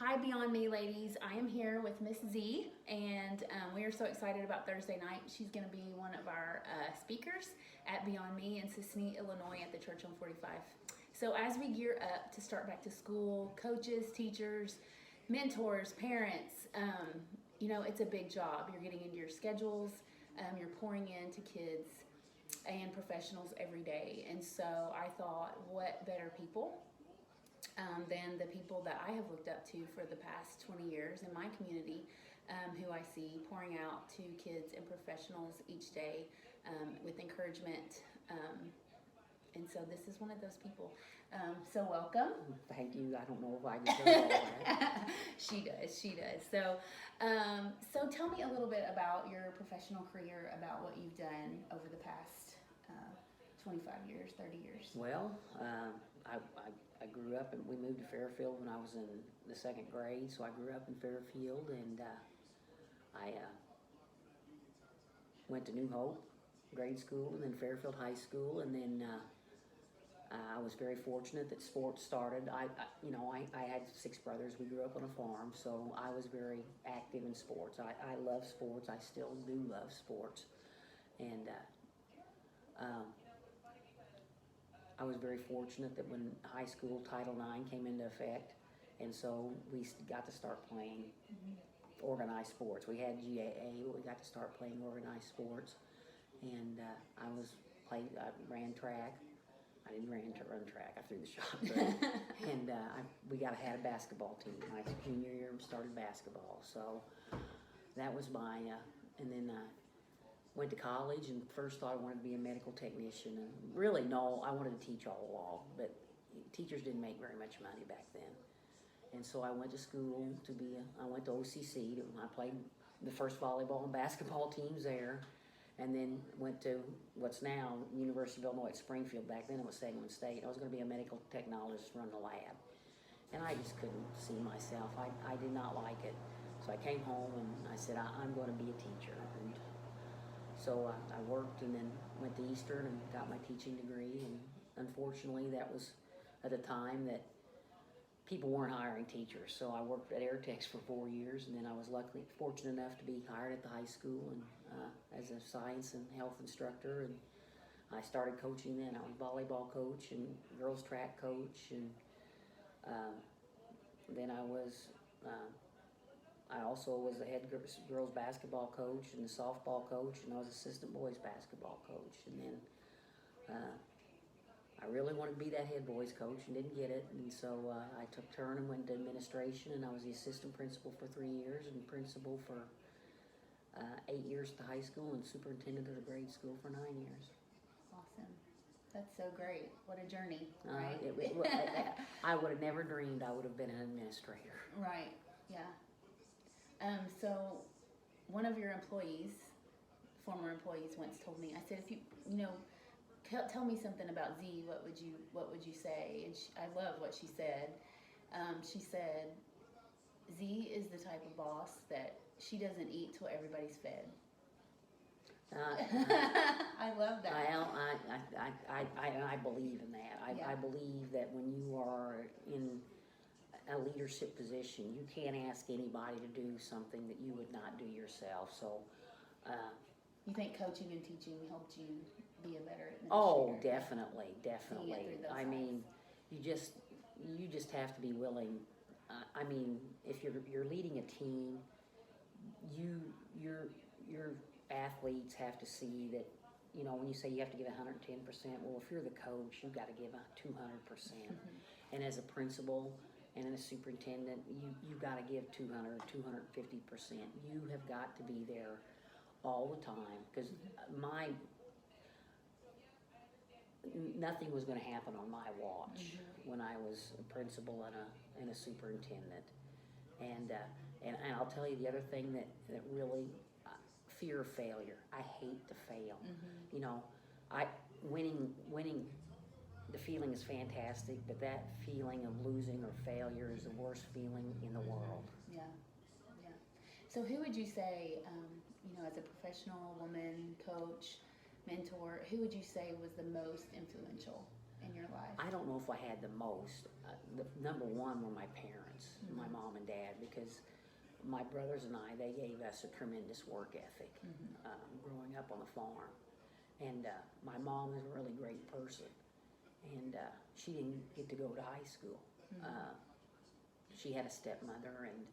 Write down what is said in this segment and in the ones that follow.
Hi, Beyond Me ladies. I am here with Miss Z, and we are so excited about Thursday night. She's going to be one of our speakers at Beyond Me in Sisseton, Illinois at the Church on 45. So as we gear up to start back to school, coaches, teachers, mentors, parents, it's a big job. You're getting into your schedules, you're pouring into kids and professionals every day. And so I thought, what better people than the people that I have looked up to for the past 20 years in my community, who I see pouring out to kids and professionals each day with encouragement. And so this is one of those people. So welcome. Thank you. I don't know if I deserve all that. She does. So tell me a little bit about your professional career, about what you've done over the past 25 years, 30 years. Well, I grew up and we moved to Fairfield when I was in the second grade, so I grew up in Fairfield, and I went to New Hope grade school and then Fairfield High School, and then I was very fortunate that sports started. I had 6 brothers. We grew up on a farm, so I was very active in sports. I love sports. I still do love sports, and I was very fortunate that when high school Title IX came into effect, and so we got to start playing organized sports. We had GAA, but we got to start playing organized sports, and I ran track. I didn't run track. I threw the shot, and we had a basketball team. My junior year we started basketball, so that was my. And then went to college and first thought I wanted to be a medical technician, and really no, I wanted to teach all along, but teachers didn't make very much money back then. And so I went to school I went to OCC, I played the first volleyball and basketball teams there, and then went to what's now University of Illinois at Springfield. Back then it was Sangamon State. I was going to be a medical technologist, run the lab, and I just couldn't see myself. I did not like it. So I came home and I said, I'm going to be a teacher. And so I worked and then went to Eastern and got my teaching degree, and unfortunately that was at a time that people weren't hiring teachers. So I worked at Airtex for 4 years, and then I was fortunate enough to be hired at the high school and as a science and health instructor, and I started coaching then. I was volleyball coach and girls track coach, and then I also was the head girls basketball coach and the softball coach, and I was assistant boys basketball coach. And then I really wanted to be that head boys coach and didn't get it, and so I took turn and went to administration, and I was the assistant principal for 3 years and principal for 8 years at the high school and superintendent of the grade school for 9 years. Awesome. That's so great. What a journey, right? I would have never dreamed I would have been an administrator. Right, yeah. So one of your former employees once told me, I said, if tell me something about Z, what would you say? And I love what she said. She said, Z is the type of boss that she doesn't eat till everybody's fed. I love that. I believe in that. I believe that when you are in a leadership position, you can't ask anybody to do something that you would not do yourself. So, you think coaching and teaching helped you be a better administrator? Oh, definitely. I mean, you just have to be willing. I mean, if you're leading a team, your athletes have to see that. When you say you have to give 110%, well, if you're the coach, you've got to give 200%. And as a principal and a superintendent, you've got to give 200, 250%. You have got to be there all the time, because nothing was going to happen on my watch when I was a principal and a superintendent. And I'll tell you the other thing that really, fear of failure. I hate to fail. Winning, the feeling is fantastic, but that feeling of losing or failure is the worst feeling in the world. Yeah. So who would you say, as a professional woman, coach, mentor, who would you say was the most influential in your life? I don't know if I had the most. The number one were my parents, my mom and dad, because my brothers and I, they gave us a tremendous work ethic growing up on the farm. And my mom was a really great person, and she didn't get to go to high school. She had a stepmother, and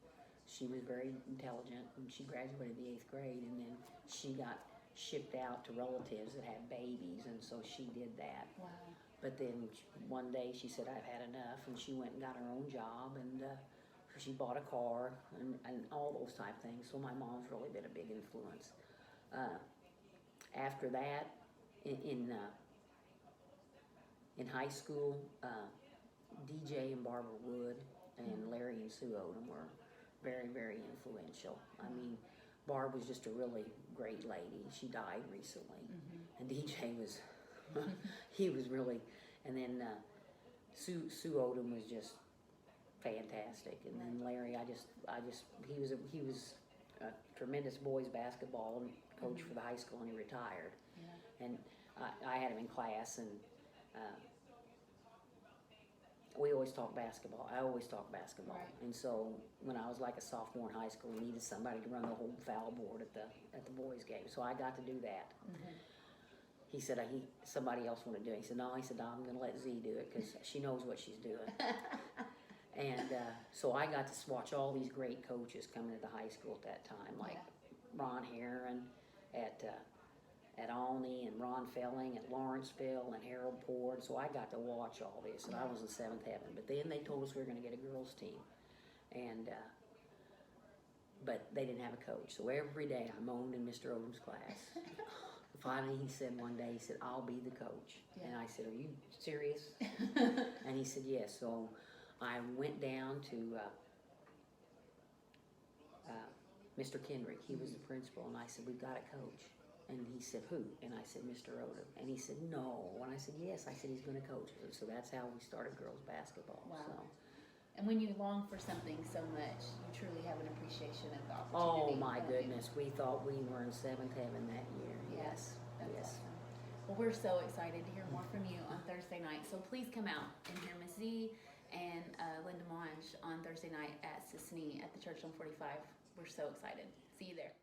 she was very intelligent, and she graduated the 8th grade, and then she got shipped out to relatives that had babies, and so she did that. Wow. But then one day she said, I've had enough, and she went and got her own job, and she bought a car, and all those type things. So my mom's really been a big influence. After that, in high school, DJ and Barbara Wood and Larry and Sue Odom were very, very influential. I mean, Barb was just a really great lady. She died recently. And DJ was, he was really, and then Sue Odom was just fantastic. And then Larry, he was a tremendous boys basketball coach for the high school, and he retired. And I had him in class, and we always talked basketball. I always talked basketball. Right. And so when I was like a sophomore in high school, we needed somebody to run the whole foul board at the boys' game. So I got to do that. He said somebody else wanted to do it. He said, no, I'm going to let Z do it because she knows what she's doing. And so I got to watch all these great coaches coming to the high school at that time, like Ron Heron at Alney, and Ron Felling at Lawrenceville, and Harold Ford. So I got to watch all this, and I was in seventh heaven. But then they told us we were going to get a girls' team, and but they didn't have a coach. So every day I moaned in Mr. Odom's class. Finally, he said one day, he said, I'll be the coach. And I said, are you serious? And he said, yes. So I went down to Mr. Kendrick. He was the principal, and I said, we've got a coach. And he said, who? And I said, Mr. Odom. And he said, no. And I said, yes. I said, he's going to coach us. So that's how we started girls basketball. Wow. So. And when you long for something so much, you truly have an appreciation of the Oh opportunity. my goodness. We thought we were in seventh heaven that year. Yes. That's Yes. awesome. Well, we're so excited to hear more from you on Thursday night. So please come out and hear Miss Z and Linda Monge on Thursday night at Sisney at the church on 45. We're so excited. See you there.